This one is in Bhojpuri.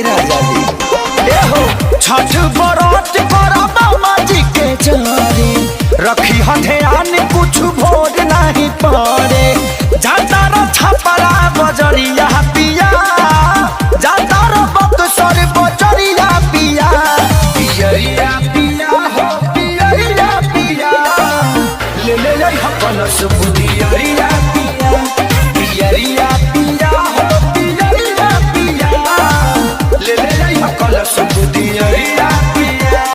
राजा जी छठ बरत करब माजी के चरे रखी ध्यान कुछ भोर नहीं पड़े जाता रो छपरा बजरिया पिया जाता रो बक्सर बजरिया पिया पियरिया पिया हो पियरिया पिया ले ले अपन सब